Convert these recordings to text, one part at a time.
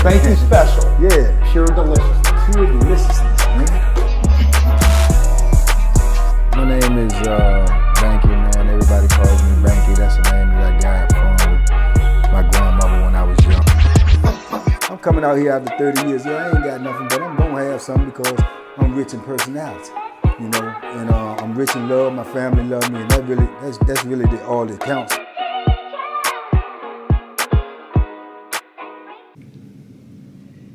Banky special. Yeah. Pure deliciousness. Pure deliciousness, man. My name is Banky, man. Everybody calls me Banky. That's the name that I got from my grandmother when I was young. I'm coming out here after 30 years. Yeah, I ain't got nothing, but I'm gonna have something because I'm rich in personality, you know, and I'm rich in love. My family love me, and that's really all that counts.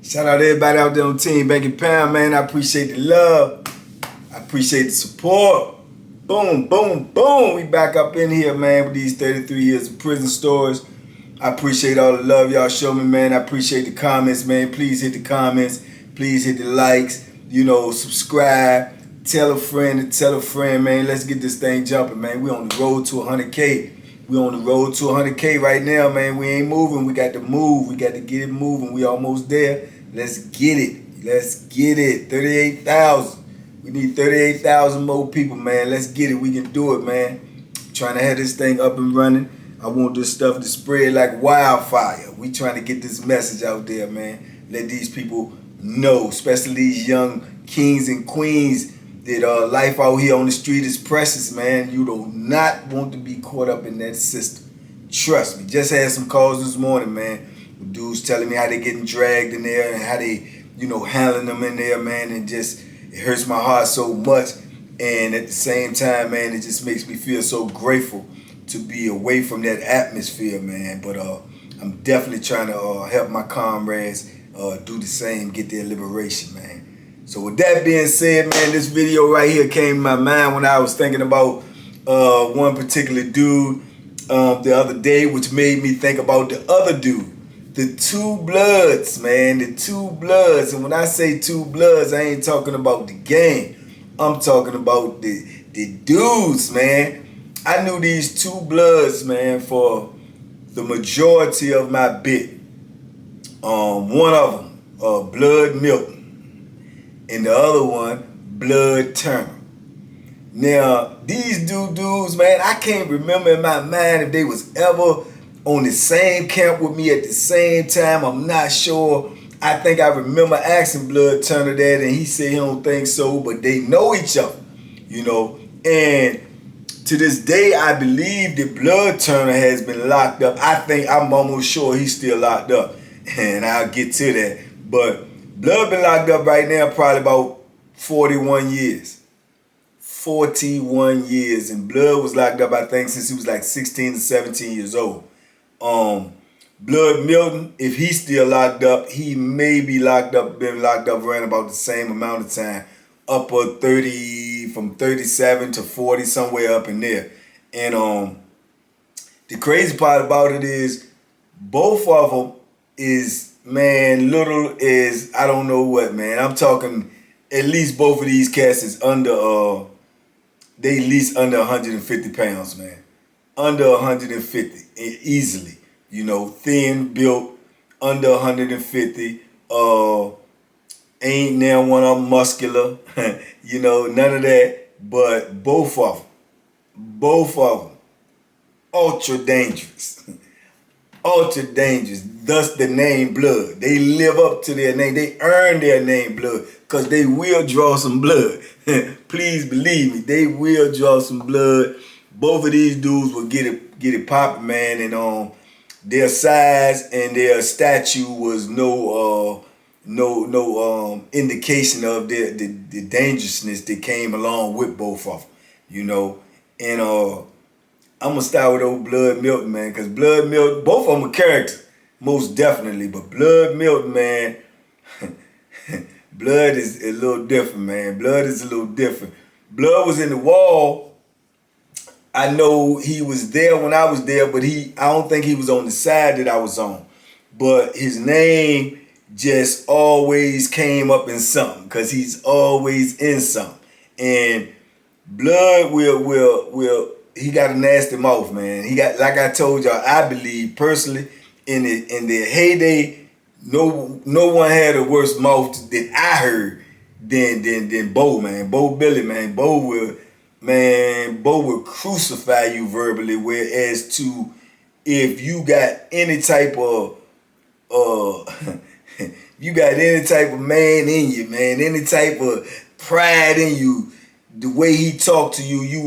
Shout out to everybody out there on Team Banky Pound, man. I appreciate the love. I appreciate the support. Boom, boom, boom. We back up in here, man, with these 33 years of prison stories. I appreciate all the love y'all show me, man. I appreciate the comments, man. Please hit the comments. Please hit the likes. You know, subscribe. Tell a friend, man. Let's get this thing jumping, man. We on the road to 100K. We on the road to 100K right now, man. We ain't moving. We got to move. We got to get it moving. We almost there. Let's get it. Let's get it. 38,000. We need 38,000 more people, man. Let's get it. We can do it, man. Trying to have this thing up and running. I want this stuff to spread like wildfire. We trying to get this message out there, man. Let these people know, especially these young kings and queens, that life out here on the street is precious, man. You do not want to be caught up in that system. Trust me. Just had some calls this morning, man. Dudes telling me how they getting dragged in there and how they, you know, handling them in there, man. And just, it hurts my heart so much. And at the same time, man, it just makes me feel so grateful to be away from that atmosphere, man. But I'm definitely trying to help my comrades do the same, get their liberation, man. So with that being said, man, this video right here came to my mind when I was thinking about one particular dude the other day, which made me think about the other dude. The two bloods, man, the two bloods. And when I say two bloods, I ain't talking about the gang. I'm talking about the dudes, man. I knew these two bloods, man, for the majority of my bit. One of them, Blood Milton, and the other one, Blood Turner. Now, these dudes, man, I can't remember in my mind if they was ever on the same camp with me at the same time. I'm not sure. I think I remember asking Blood Turner that, and he said he don't think so, but they know each other, you know. And to this day, I believe that Blood Turner has been locked up. I'm almost sure he's still locked up, and I'll get to that. But Blood been locked up right now probably about 41 years. 41 years, and Blood was locked up, I think, since he was like 16 to 17 years old. Blood Milton, if he's still locked up, he may be been locked up around about the same amount of time, upward 30, from 37 to 40, somewhere up in there. And the crazy part about it is, both of them is, man, little is, I don't know what, man. I'm talking, at least both of these cats is under, they at least under 150 pounds, man. Under 150, easily. You know, thin, built, under 150. Ain't now one of them muscular. You know, none of that. But both of them, ultra dangerous. Ultra dangerous. Thus the name Blood. They live up to their name. They earn their name Blood, because they will draw some blood. Please believe me, they will draw some blood. Both of these dudes will get it popping, man, and their size and their stature was no indication of the dangerousness that came along with both of them, you know. And I'm gonna start with old Blood Milton, man, because Blood Milton, both of them are characters, most definitely, but Blood Milton, man, Blood is a little different, man. Blood is a little different. Blood was in the wall. I know he was there when I was there, but I don't think he was on the side that I was on. But his name just always came up in something, because he's always in something. And Blood he got a nasty mouth, man. He got, like I told y'all, I believe personally, in the heyday, no one had a worse mouth that I heard than Bo, man. Bo Billy, man. Bo will crucify you verbally, whereas to if you got any type of you got any type of man in you, man, any type of pride in you, the way he talked to you, you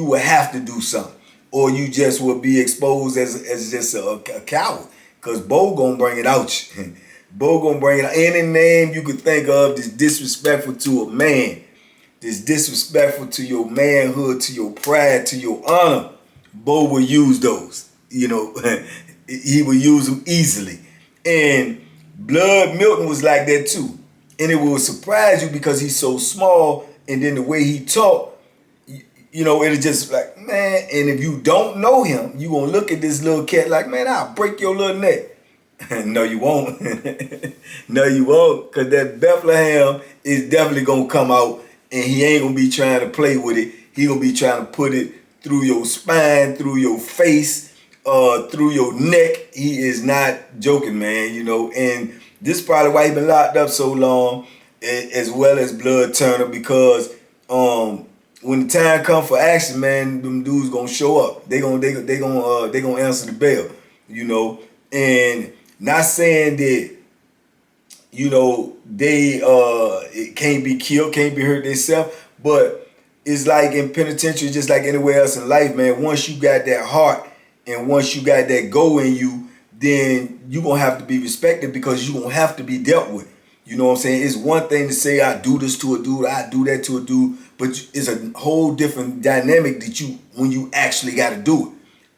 will have to do something, or you just will be exposed as just a coward. Cause Bo gonna bring it out. Bo gonna bring it out. Any name you could think of that's disrespectful to a man, that's disrespectful to your manhood, to your pride, to your honor, Bo will use those. You know, he will use them easily. And Blood Milton was like that too. And it will surprise you because he's so small, and then the way he talk, you know, it'll just like, man, and if you don't know him, you gonna look at this little cat like, man, I'll break your little neck. No, you won't. No, you won't, because that Bethlehem is definitely gonna come out, and he ain't gonna be trying to play with it. He gonna be trying to put it through your spine, through your face, through your neck. He is not joking, man, you know, and this is probably why he been locked up so long, as well as Blood Turner, because when the time comes for action, man, them dudes gonna show up. They gonna answer the bell, you know. And not saying that, you know, they it can't be killed, can't be hurt themselves, but it's like in penitentiary, just like anywhere else in life, man. Once you got that heart and once you got that go in you, then you gonna have to be respected, because you gonna have to be dealt with. You know what I'm saying? It's one thing to say, I do this to a dude, I do that to a dude, but it's a whole different dynamic that when you actually got to do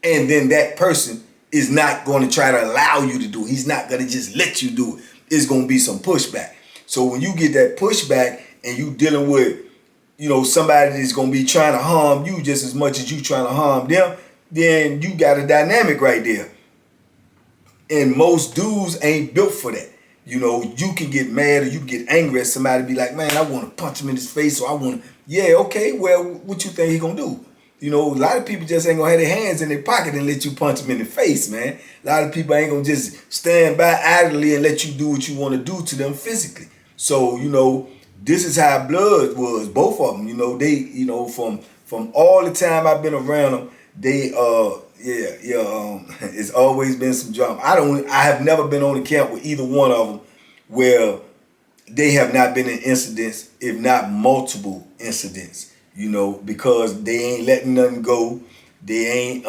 it. And then that person is not going to try to allow you to do it. He's not going to just let you do it. It's going to be some pushback. So when you get that pushback and you dealing with, you know, somebody that's going to be trying to harm you just as much as you trying to harm them, then you got a dynamic right there. And most dudes ain't built for that. You know, you can get mad or you can get angry at somebody, be like, man, I want to punch him in his face, or I want to, yeah, okay, well, what you think he gonna do? You know, a lot of people just ain't gonna have their hands in their pocket and let you punch them in the face, man. A lot of people ain't gonna just stand by idly and let you do what you want to do to them physically. So, you know, this is how Blood was, both of them. You know, they, you know, from all the time I've been around them, they, it's always been some drama. I have never been on the camp with either one of them where they have not been in incidents, if not multiple incidents, you know, because they ain't letting nothing go. They ain't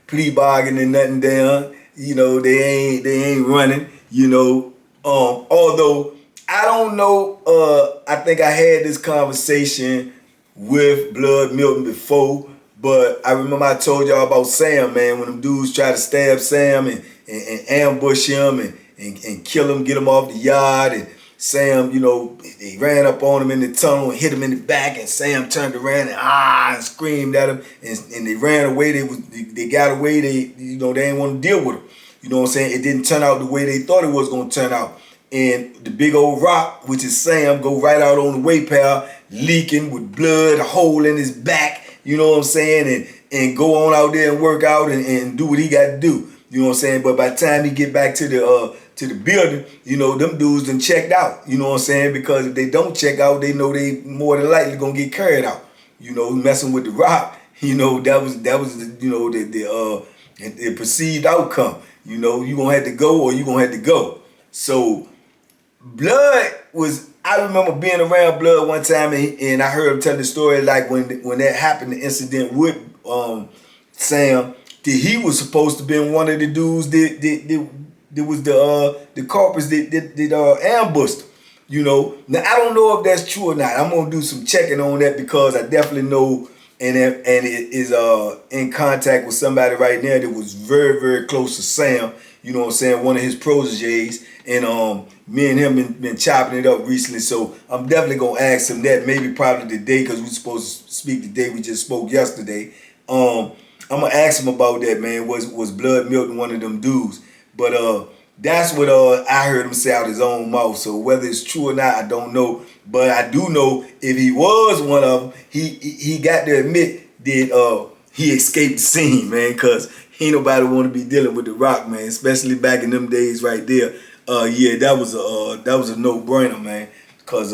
plea bargaining nothing down. You know, they ain't running, you know. Although I don't know, I think I had this conversation with Blood Milton before, but I remember I told y'all about Sam, man, when them dudes tried to stab Sam and ambush him and kill him, get him off the yard, and Sam, you know, they ran up on him in the tunnel and hit him in the back, and Sam turned around and screamed at him, and they ran away. They got away. They didn't want to deal with him. You know what I'm saying? It didn't turn out the way they thought it was going to turn out. And the big old rock, which is Sam, go right out on the way pal, leaking with blood, a hole in his back, you know what I'm saying? And go on out there and work out and do what he got to do. You know what I'm saying? But by the time he get back to the building, you know, them dudes done checked out. You know what I'm saying? Because if they don't check out, they know they more than likely gonna get carried out. You know, messing with the rock, you know, that was the, you know, the perceived outcome. You know, you gonna have to go or you gonna have to go. So Blood was, I remember being around Blood one time and I heard him tell the story like when that happened, the incident with Sam, that he was supposed to be one of the dudes that was the culprits that ambushed him. You know, now I don't know if that's true or not. I'm gonna do some checking on that because I definitely know and it is in contact with somebody right now that was very, very close to Sam. You know what I'm saying? One of his proteges, and me and him been chopping it up recently. So I'm definitely gonna ask him that. Maybe probably today, because we supposed to speak today. We just spoke yesterday. I'm gonna ask him about that, man. Was Blood Milton one of them dudes? But that's what I heard him say out his own mouth. So whether it's true or not, I don't know. But I do know if he was one of them, he got to admit that he escaped the scene, man, because ain't nobody want to be dealing with the rock, man, especially back in them days right there. Yeah, that was a no-brainer, man, because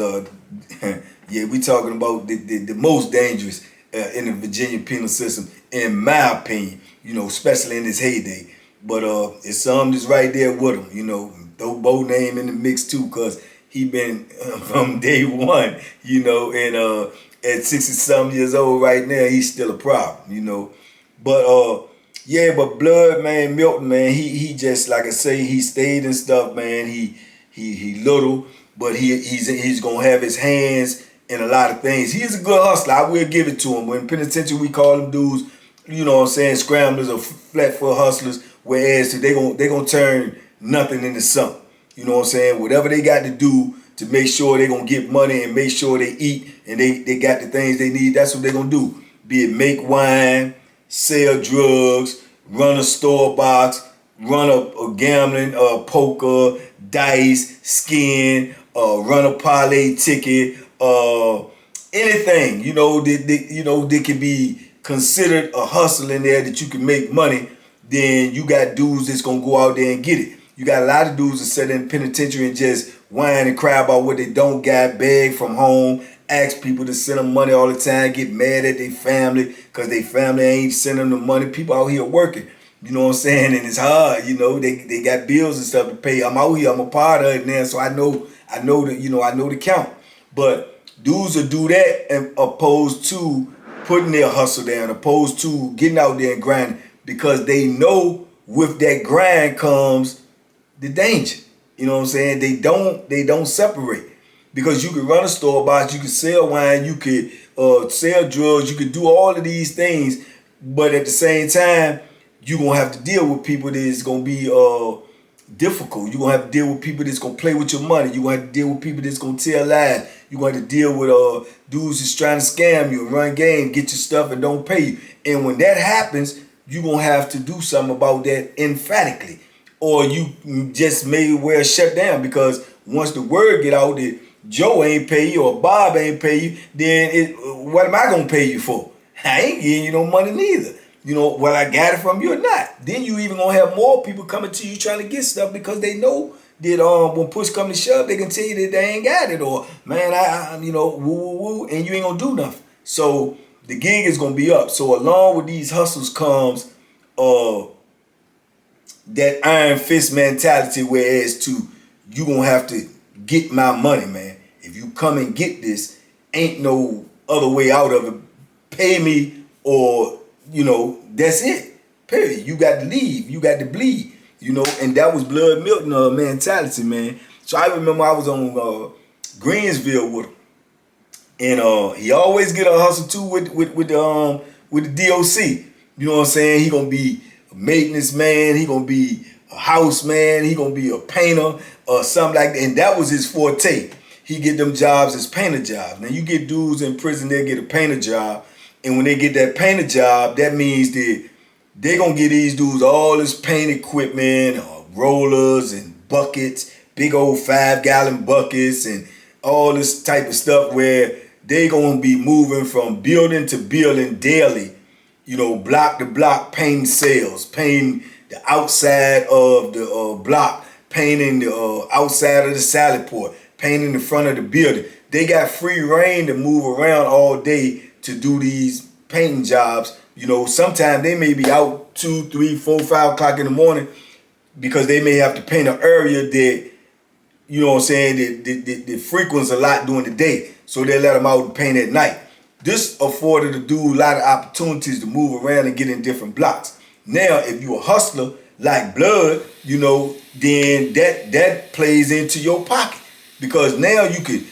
yeah, we talking about the most dangerous in the Virginia penal system, in my opinion, you know, especially in this heyday. But it's some that's right there with him, you know. Throw Bo name in the mix too, cause he been from day one, you know, and at 60-something years old right now, he's still a problem, you know. But yeah, but Blood, man, Milton, man, he just, like I say, he stayed and stuff, man. He little, but he's gonna have his hands in a lot of things. He's a good hustler. I will give it to him. When penitentiary, we call them dudes, you know what I'm saying, scramblers or flat foot hustlers, whereas they gonna turn nothing into something. You know what I'm saying? Whatever they got to do to make sure they gonna get money and make sure they eat and they got the things they need, that's what they gonna do. Be it make wine, sell drugs, run a store box, run a gambling, poker, dice, skin, run a parlay ticket, anything, you know, that can be considered a hustle in there that you can make money. Then you got dudes that's gonna go out there and get it. You got a lot of dudes that sit in penitentiary and just whine and cry about what they don't got, beg from home, ask people to send them money all the time, get mad at their family because their family ain't sending them the money. People out here working, you know what I'm saying? And it's hard, you know, they got bills and stuff to pay. I'm out here, I'm a part of it now, so I know that, you know, I know the count. But dudes will do that and opposed to putting their hustle down, opposed to getting out there and grinding, because they know with that grind comes the danger. You know what I'm saying? They don't separate. Because you can run a store box, you can sell wine, you could sell drugs, you could do all of these things, but at the same time, you're going to have to deal with people that's going to be difficult. You're going to have to deal with people that's going to play with your money. You're going to have to deal with people that's going to tell lies. You're going to have to deal with dudes that's trying to scam you and run game, get your stuff and don't pay you. And when that happens, you're going to have to do something about that emphatically. Or you just may well shut down, because once the word get out that Joe ain't pay you or Bob ain't pay you, then what am I going to pay you for? I ain't giving you no money neither. You know, well, I got it from you or not. Then you even going to have more people coming to you trying to get stuff, because they know that when push comes to shove, they can tell you that they ain't got it, or, man, I you know, woo, and you ain't going to do nothing. So the gig is going to be up. So along with these hustles comes that iron fist mentality, whereas to you gonna have to get my money, man. If you come and get this, ain't no other way out of it. Pay me, or, you know, that's it. Period. You got to leave. You got to bleed. You know, and that was Blood Milton mentality, man. So I remember I was on Greensville with him, and he always get a hustle too with the DOC. You know what I'm saying? He gonna be a maintenance man, he gonna be a house man, he gonna be a painter or something like that. And that was his forte. He get them jobs as painter jobs. Now you get dudes in prison, they get a painter job. And when they get that painter job, that means that they gonna get these dudes all this paint equipment, rollers and buckets, big old 5-gallon buckets and all this type of stuff, where they gonna be moving from building to building daily, you know, block to block, painting cells, painting the outside of the block, painting the outside of the salad port, painting the front of the building. They got free reign to move around all day to do these painting jobs. You know, sometimes they may be out 2, 3, 4, 5 o'clock in the morning, because they may have to paint an area that, you know what I'm saying, that frequents a lot during the day. So they let them out and paint at night. This afforded the dude a lot of opportunities to move around and get in different blocks. Now, if you a hustler like Blood, you know, then that plays into your pocket, because now you could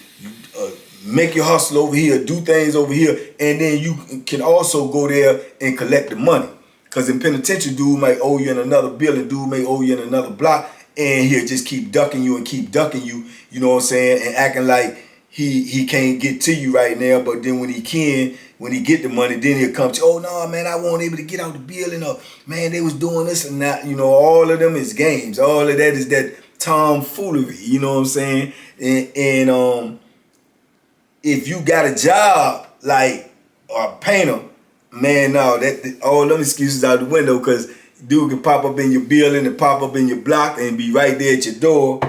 make your hustle over here, do things over here, and then you can also go there and collect the money. Because in penitentiary, dude might owe you in another building, dude may owe you in another block, and he'll just keep ducking you and keep ducking you, you know what I'm saying, and acting like he can't get to you right now. But then when he get the money, then he'll come to, oh no, man, I wasn't able to get out the building, or man, they was doing this and that. You know, all of them is games. All of that is that tomfoolery, you know what I'm saying? And if you got a job like a painter, man, no, that all them excuses out the window, because dude can pop up in your building and pop up in your block and be right there at your door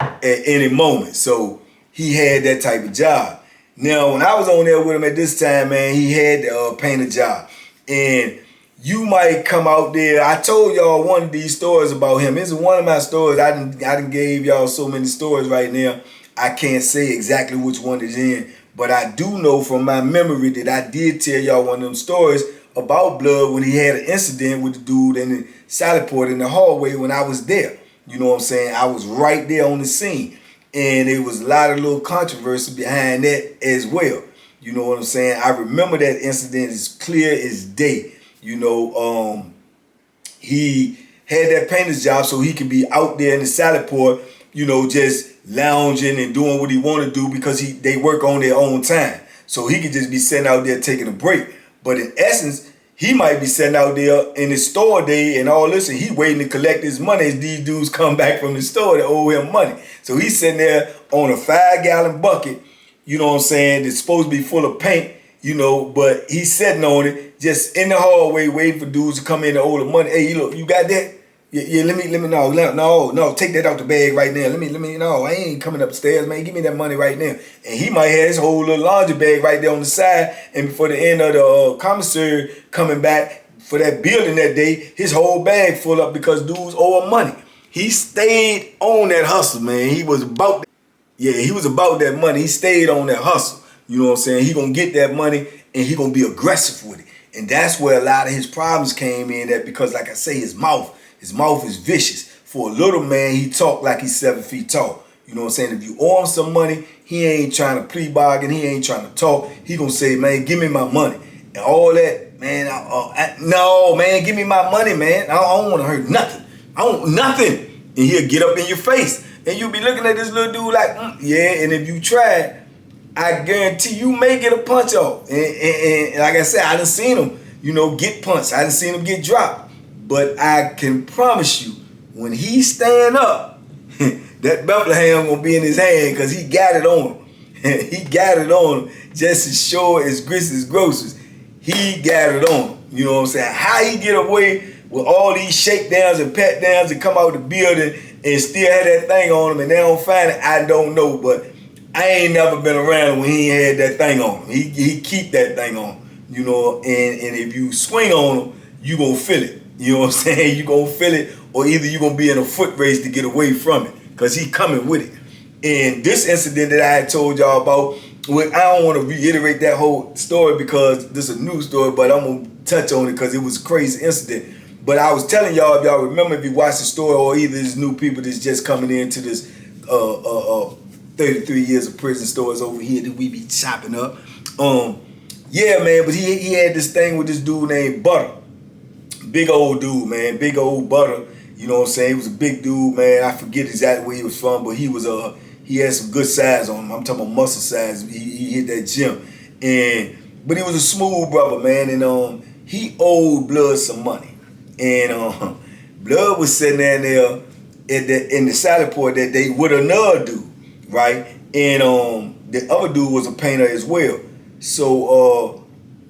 at any moment. So he had that type of job. Now, when I was on there with him at this time, man, he had the painter job. And you might come out there. I told y'all one of these stories about him. This is one of my stories. I done gave y'all so many stories right now. I can't say exactly which one is in, but I do know from my memory that I did tell y'all one of them stories about Blood when he had an incident with the dude in the salad port in the hallway when I was there. You know what I'm saying? I was right there on the scene. And there was a lot of little controversy behind that as well. You know what I'm saying? I remember that incident as clear as day. You know, he had that painter's job so he could be out there in the salad port, you know, just lounging and doing what he want to do because they work on their own time. So he could just be sitting out there taking a break. But in essence, he might be sitting out there in the store day and all this, and he waiting to collect his money as these dudes come back from the store to owe him money. So he's sitting there on a 5-gallon bucket, you know what I'm saying, that's supposed to be full of paint, you know, but he's sitting on it, just in the hallway waiting for dudes to come in to owe the money. Hey, look, you got that? Yeah, let me no, take that out the bag right now. No, I ain't coming upstairs, man. Give me that money right now. And he might have his whole little laundry bag right there on the side. And before the end of the commissary coming back for that building that day, his whole bag full up because dudes owe him money. He stayed on that hustle, man. He was about that. Yeah, he was about that money. He stayed on that hustle. You know what I'm saying? He gonna get that money and he gonna be aggressive with it. And that's where a lot of his problems came in, that because, like I say, his mouth is vicious. For a little man, he talk like he's 7 feet tall. You know what I'm saying? If you owe him some money, he ain't trying to plea bargain. He ain't trying to talk. He gonna say, man, give me my money. And all that, man, no, man, give me my money, man. I don't want to hurt nothing. I don't want nothing. And he'll get up in your face. And you'll be looking at this little dude like, yeah, and if you try, I guarantee you may get a punch off. And like I said, I done seen him, you know, get punched. I done seen him get dropped. But I can promise you, when he stand up, that Bethlehem gonna be in his hand because he got it on him. He got it on him just as sure as grits is grocers. He got it on him. You know what I'm saying? How he get away with all these shakedowns and pat downs and come out the building and still have that thing on him and they don't find it, I don't know. But I ain't never been around when he had that thing on him. He keep that thing on him, you know, and if you swing on him, you gonna feel it. You know what I'm saying? You gonna feel it, or either you gonna be in a foot race to get away from it, because he coming with it. And this incident that I had told y'all about, well, I don't want to reiterate that whole story because this is a new story, but I'm gonna touch on it because it was a crazy incident. But I was telling y'all, if y'all remember, if you watch the story, or either there's new people that's just coming into this 33 years of prison stories over here that we be chopping up. Yeah, man, but he had this thing with this dude named Butter. Big old dude, man. Big old Butter. You know what I'm saying? He was a big dude, man. I forget exactly where he was from, but he had some good size on him. I'm talking about muscle size. He hit that gym. But he was a smooth brother, man. And he owed Blood some money. And Blood was sitting there in the salad port that day with another dude, right? And the other dude was a painter as well. So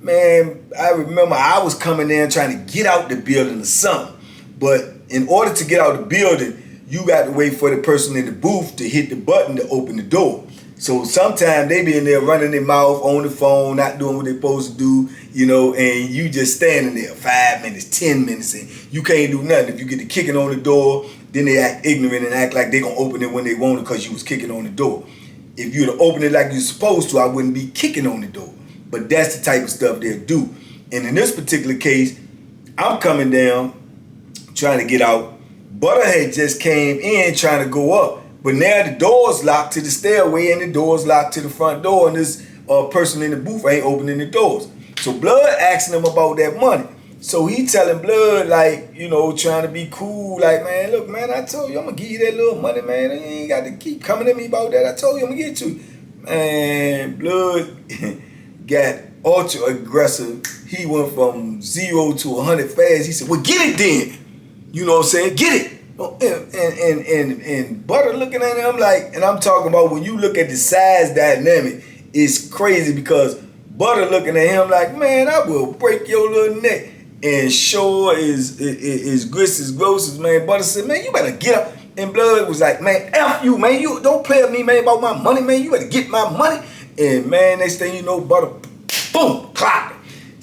man, I remember I was coming in trying to get out the building or something. But in order to get out the building, you got to wait for the person in the booth to hit the button to open the door. So sometimes they be in there running their mouth on the phone, not doing what they're supposed to do, you know, and you just standing there 5 minutes, 10 minutes, and you can't do nothing. If you get to kicking on the door, then they act ignorant and act like they gonna open it when they want it because you was kicking on the door. If you'd have opened it like you're supposed to, I wouldn't be kicking on the door. But that's the type of stuff they'll do. And in this particular case, I'm coming down, trying to get out. Butter had just came in trying to go up. But now the door's locked to the stairway and the door's locked to the front door, and this person in the booth ain't opening the doors. So Blood asking him about that money. So he telling Blood, like, you know, trying to be cool, like, man, look, man, I told you I'm gonna give you that little money, man. You ain't got to keep coming at me about that. I told you I'm gonna get you. Man, Blood got ultra aggressive. He went from 0 to 100 fast. He said, well, get it then. You know what I'm saying? Get it. And Butter looking at him like, and I'm talking about when you look at the size dynamic, it's crazy because Butter looking at him like, man, I will break your little neck. And sure is grits is grocers, man. Butter said, man, you better get up. And Blood was like, man, F you, man. You don't play with me, man, about my money, man. You better get my money. And man, next thing you know, Butter, boom, clock.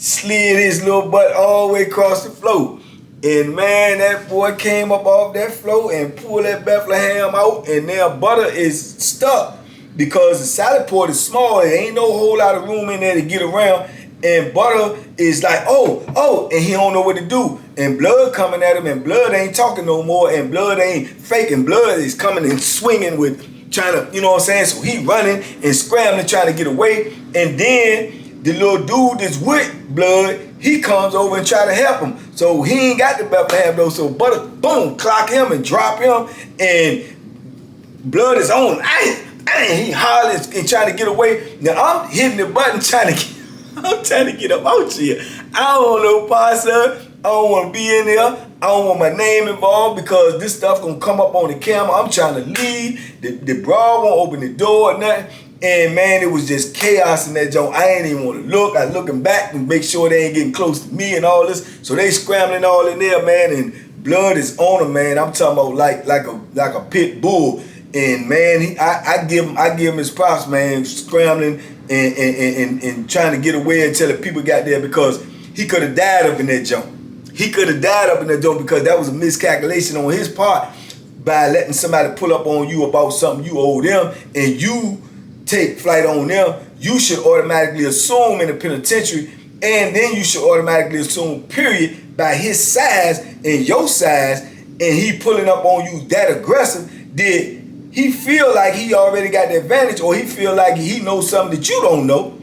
slid his little butt all the way across the floor. And man, that boy came up off that floor and pulled that Bethlehem out, and now butter is stuck because the salad port is small. There ain't no whole lot of room in there to get around. And butter is like, oh, and he don't know what to do. And blood coming at him, and blood ain't talking no more, and blood ain't faking. Blood is coming and swinging with trying to, you know what I'm saying? So he running and scrambling, trying to get away. And then the little dude that's with blood, he comes over and try to help him. So he ain't got the Bethlehem though. So butter, boom, clock him and drop him. And blood is on. He hollers and trying to get away. Now I'm hitting the button I'm trying to get up out here. I don't know, Pastor. I don't want to be in there. I don't want my name involved because this stuff gonna come up on the camera. I'm trying to leave. The broad won't open the door or nothing. And man, it was just chaos in that joint. I ain't even want to look. I looking back to make sure they ain't getting close to me and all this. So they scrambling all in there, man. And blood is on them, man. I'm talking about like a pit bull. And man, I give him his props, man. Scrambling and trying to get away until the people got there because he could have died up in that jump. He could have died up in that jump because that was a miscalculation on his part by letting somebody pull up on you about something you owe them and you take flight on them. You should automatically assume in the penitentiary, and then you should automatically assume, period, by his size and your size, and he pulling up on you that aggressive, did he feel like he already got the advantage, or he feel like he knows something that you don't know?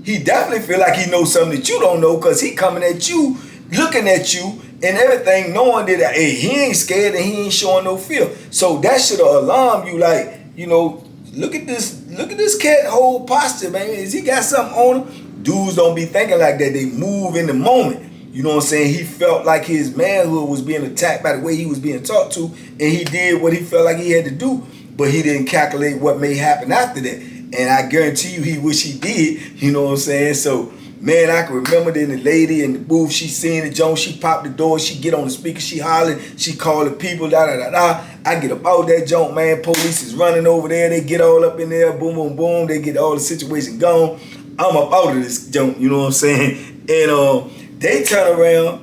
He definitely feel like he knows something that you don't know because he coming at you, looking at you and everything, knowing that hey, he ain't scared and he ain't showing no fear. So that should alarm you, like, you know, look at this cat whole posture, man. Is he got something on him? Dudes don't be thinking like that. They move in the moment. You know what I'm saying? He felt like his manhood was being attacked by the way he was being talked to, and he did what he felt like he had to do. But he didn't calculate what may happen after that. And I guarantee you he wish he did, you know what I'm saying? So, man, I can remember then the lady in the booth, she seen the joint, she popped the door, she get on the speaker, she hollering, she call the people, da-da-da-da. I get up out that joint, man, police is running over there, they get all up in there, boom, boom, boom, they get all the situation gone. I'm up out of this joint, you know what I'm saying? And they turn around,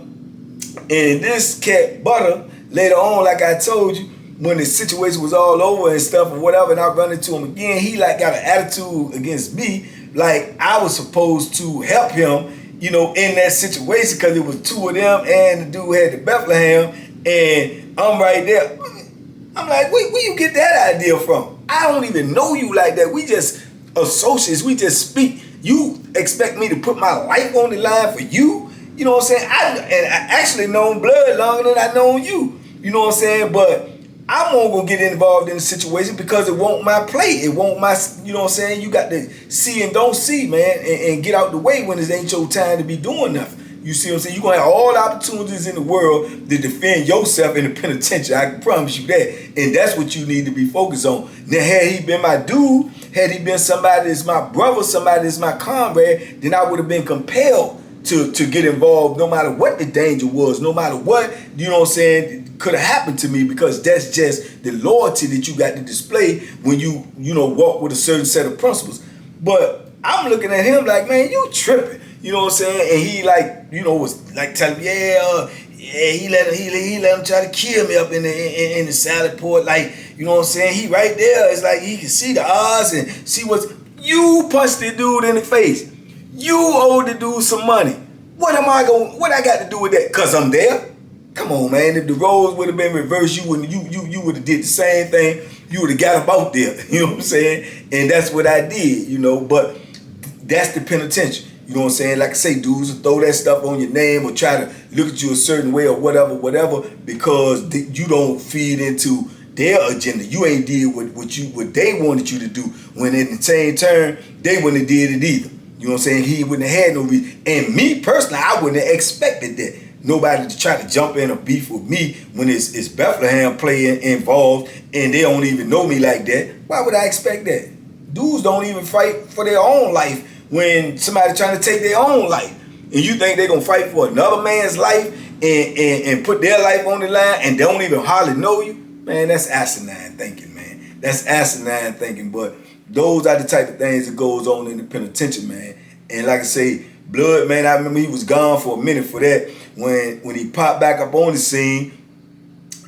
and this cat Butter, later on, like I told you, when the situation was all over and stuff or whatever, and I run into him again, he like got an attitude against me, like I was supposed to help him, you know, in that situation because it was two of them and the dude had the Bethlehem, and I'm right there. I'm like, where you get that idea from? I don't even know you like that. We just associates. We just speak. You expect me to put my life on the line for you? You know what I'm saying? I actually known blood longer than I known you. You know what I'm saying? But I won't go get involved in the situation because it won't my play. It won't my, you know what I'm saying? You got to see and don't see, man, and get out the way when it ain't your time to be doing nothing. You see what I'm saying? You're going to have all the opportunities in the world to defend yourself in the penitentiary. I can promise you that. And that's what you need to be focused on. Now, had he been my dude, had he been somebody that's my brother, somebody that's my comrade, then I would have been compelled to get involved no matter what the danger was, no matter what, you know what I'm saying, could have happened to me, because that's just the loyalty that you got to display when you know, walk with a certain set of principles. But I'm looking at him like, man, you tripping. You know what I'm saying? And he like, you know, was like telling me, he let him try to kill me up in the salad port. Like, you know what I'm saying? He right there. It's like he can see the odds and see what's. You punched the dude in the face. You owe the dude some money. What I got to do with that? Cause I'm there? Come on, man. If the roles would have been reversed, you would have did the same thing. You would have got him out there. You know what I'm saying? And that's what I did, you know. But that's the penitentiary. You know what I'm saying? Like I say, dudes will throw that stuff on your name or try to look at you a certain way or whatever, because you don't feed into their agenda. You ain't did what they wanted you to do. When in the same turn, they wouldn't have did it either. You know what I'm saying? He wouldn't have had no reason. And me personally, I wouldn't have expected that. Nobody to try to jump in a beef with me when it's Bethlehem playing involved and they don't even know me like that. Why would I expect that? Dudes don't even fight for their own life when somebody trying to take their own life. And you think they're going to fight for another man's life and put their life on the line and don't even hardly know you? Man, that's asinine thinking, man. That's asinine thinking. But those are the type of things that goes on in the penitentiary, man. And like I say, Blood, man, I remember he was gone for a minute for that. When he popped back up on the scene,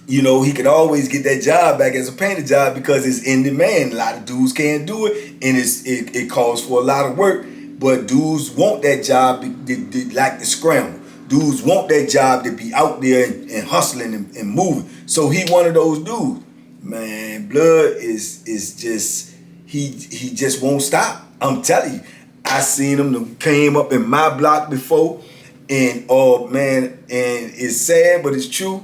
you know, he could always get that job back as a painter job because it's in demand. A lot of dudes can't do it, and it calls for a lot of work. But dudes want that job, they like to scramble. Dudes want that job to be out there and hustling and moving. So he one of those dudes. Man, Blood is just, he just won't stop. I'm telling you. I seen him came up in my block before, and man, and it's sad, but it's true.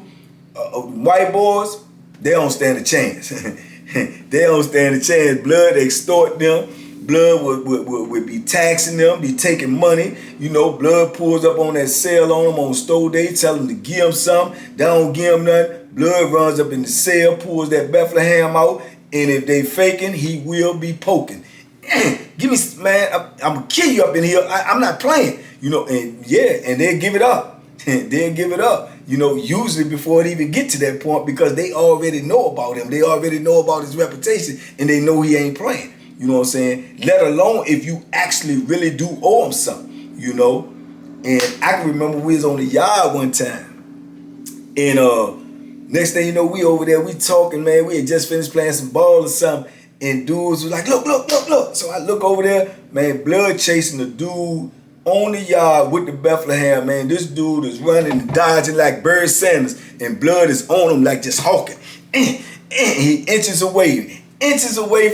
White boys, they don't stand a chance. They don't stand a chance. Blood extort them. Blood would be taxing them, be taking money. You know, Blood pulls up on that sale on them on store day, tell them to give them something. They don't give them nothing. Blood runs up in the cell, pulls that Bethlehem out, and if they faking, he will be poking. Give me, man, I'm gonna kill you up in here. I'm not playing. You know, and yeah, and they'll give it up. They'll give it up. You know, usually before it even get to that point, because they already know about him. They already know about his reputation, and they know he ain't playing. You know what I'm saying? Let alone if you actually really do owe him something, you know? And I can remember we was on the yard one time. And next thing you know, we over there, we talking, man. We had just finished playing some ball or something. And dudes was like, look, look, look, look. So I look over there, man, Blood chasing the dude on the yard with the Bethlehem, man. This dude is running and dodging like Bird Sanders, and Blood is on him like just hawking. And he inches away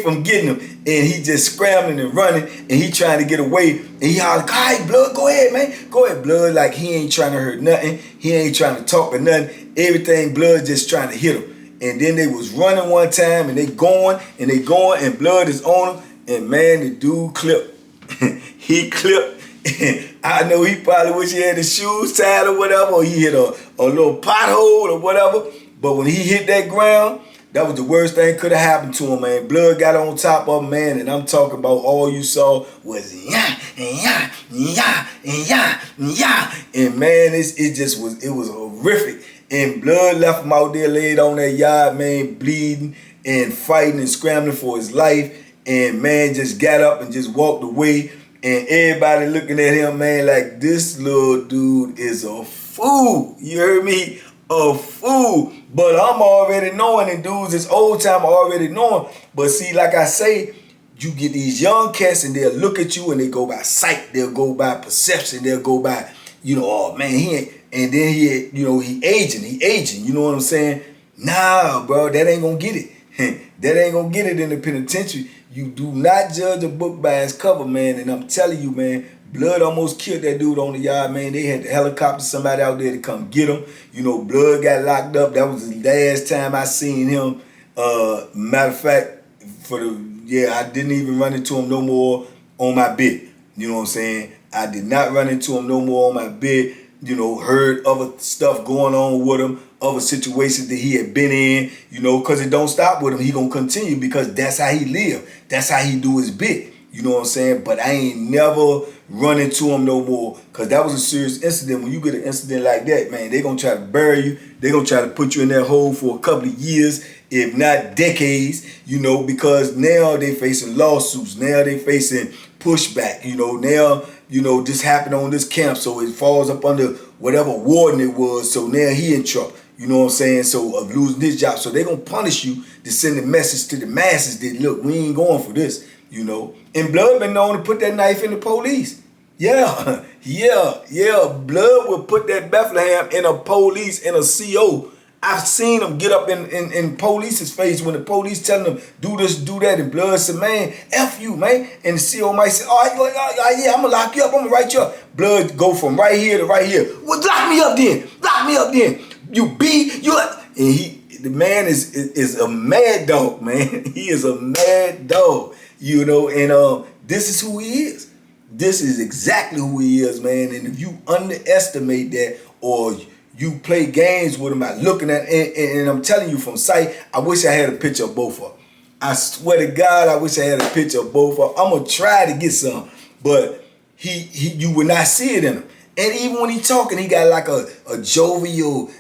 from getting him, and he just scrambling and running, and he trying to get away, and he hollering, all right, Blood, go ahead, man. Go ahead, Blood, like he ain't trying to hurt nothing. He ain't trying to talk or nothing. Everything, Blood just trying to hit him. And then they was running one time, and they going, and Blood is on him, and man, the dude clipped. He clipped. I know he probably wish he had his shoes tied or whatever, or he hit a little pothole or whatever. But when he hit that ground, that was the worst thing could have happened to him, man. Blood got on top of him, man, and I'm talking about all you saw was yeah, and yeah, and yeah, and yeah, and yeah. And man, it was horrific. And Blood left him out there laid on that yard, man, bleeding and fighting and scrambling for his life. And man just got up and just walked away. And everybody looking at him, man, like this little dude is a fool. You heard me? A fool. But I'm already knowing, and dudes, it's old time already knowing. But see, like I say, you get these young cats and they'll look at you and they go by sight. They'll go by perception. They'll go by, you know, oh man, he ain't. And then he aging. You know what I'm saying? Nah, bro, that ain't gonna get it. That ain't gonna get it in the penitentiary. You do not judge a book by its cover, man. And I'm telling you, man, Blood almost killed that dude on the yard, man. They had to helicopter somebody out there to come get him. You know, Blood got locked up. That was the last time I seen him. Matter of fact, I didn't even run into him no more on my bed. You know what I'm saying? I did not run into him no more on my bed. You know, heard other stuff going on with him, other situations that he had been in, you know, because it don't stop with him. He gonna continue because that's how he live. That's how he do his bit. You know what I'm saying? But I ain't never run into him no more because that was a serious incident. When you get an incident like that, man, they gonna try to bury you. They gonna try to put you in that hole for a couple of years, if not decades, you know, because now they facing lawsuits. Now they facing pushback, you know, now, you know, this happened on this camp, so it falls up under whatever warden it was, so now he in trouble, you know what I'm saying, so of losing his job. So they gonna punish you to send a message to the masses that, look, we ain't going for this, you know. And Blood been known to put that knife in the police. Yeah, Blood would put that Bethlehem in a police, in a CO. I've seen him get up in police's face when the police telling them, do this, do that, and Blood said, man, F you, man. And the CO might say, yeah, I'm going to lock you up, I'm going to write you up. Blood go from right here to right here. Well, lock me up then. You B, and the man is a mad dog, man. He is a mad dog, you know, and this is who he is. This is exactly who he is, man. And if you underestimate that or you play games with him by looking at, and I'm telling you from sight, I wish I had a picture of both of them. I swear to God, I wish I had a picture of both of them. I'm going to try to get some, but you would not see it in him. And even when he talking, he got like a jovial,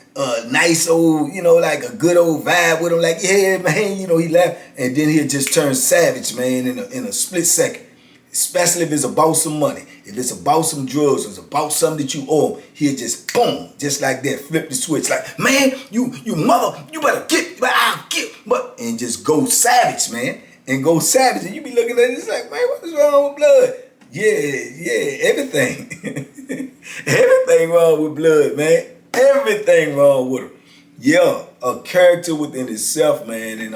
nice old, you know, like a good old vibe with him. Like, yeah, man, you know, he laugh. And then he'll just turn savage, man, in a split second. Especially if it's about some money. If it's about some drugs, or it's about something that you owe him, he'll just boom, just like that, flip the switch. Like, man, you mother, you better get, I'll get, but, and just go savage, man. And go savage. And you be looking at it, it's like, man, what is wrong with blood? Yeah, everything. Everything wrong with blood, man. Everything wrong with him. Yeah, a character within itself, man. And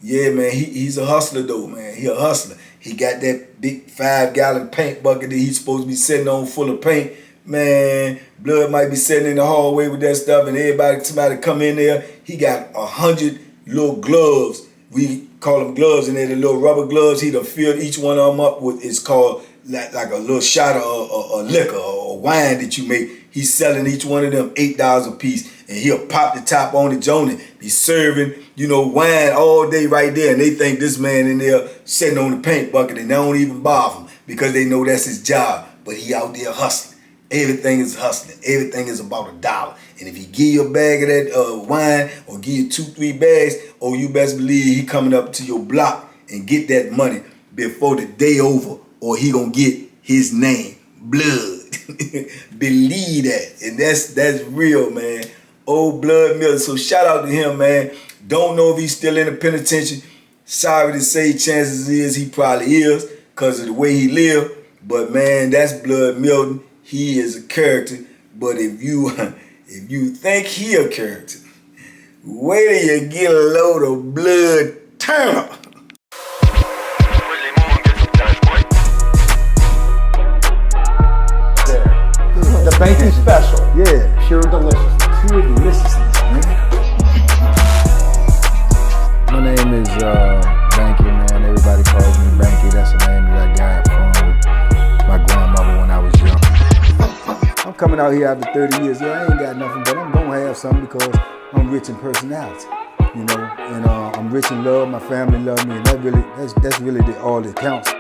yeah, man, he's a hustler though, man. He a hustler. He got that big 5-gallon paint bucket that he's supposed to be sitting on full of paint. Man, blood might be sitting in the hallway with that stuff, and somebody come in there. He got 100 little gloves. We call them gloves, and they're the little rubber gloves. He done filled each one of them up with, it's called like a little shot of liquor or wine that you make. He's selling each one of them $8 a piece, and he'll pop the top on the joint and be serving, wine all day right there. And they think this man in there sitting on the paint bucket, and they don't even bother him because they know that's his job. But he out there hustling. Everything is hustling. Everything is about $1. And if he give you a bag of that wine or give you 2-3 bags, you best believe he coming up to your block and get that money before the day over, or he gonna get his name, blood. Believe that. And that's real, man. Old Blood Miller. So shout out to him, man. Don't know if he's still in the penitentiary. Sorry to say, chances is he probably is because of the way he lived. But man, that's Blood Milton. He is a character. But if you think he a character, wait till you get a load of blood Turner. The Banky special. Yeah. Pure deliciousness. Pure deliciousness, man. My name is Banky, man. Everybody calls me Banky. That's the name that I got from my grandmother when I was young. I'm coming out here after 30 years. Yeah, I ain't got nothing, but I'm gonna have something because I'm rich in personality, and I'm rich in love. My family love me, and that's really all that counts.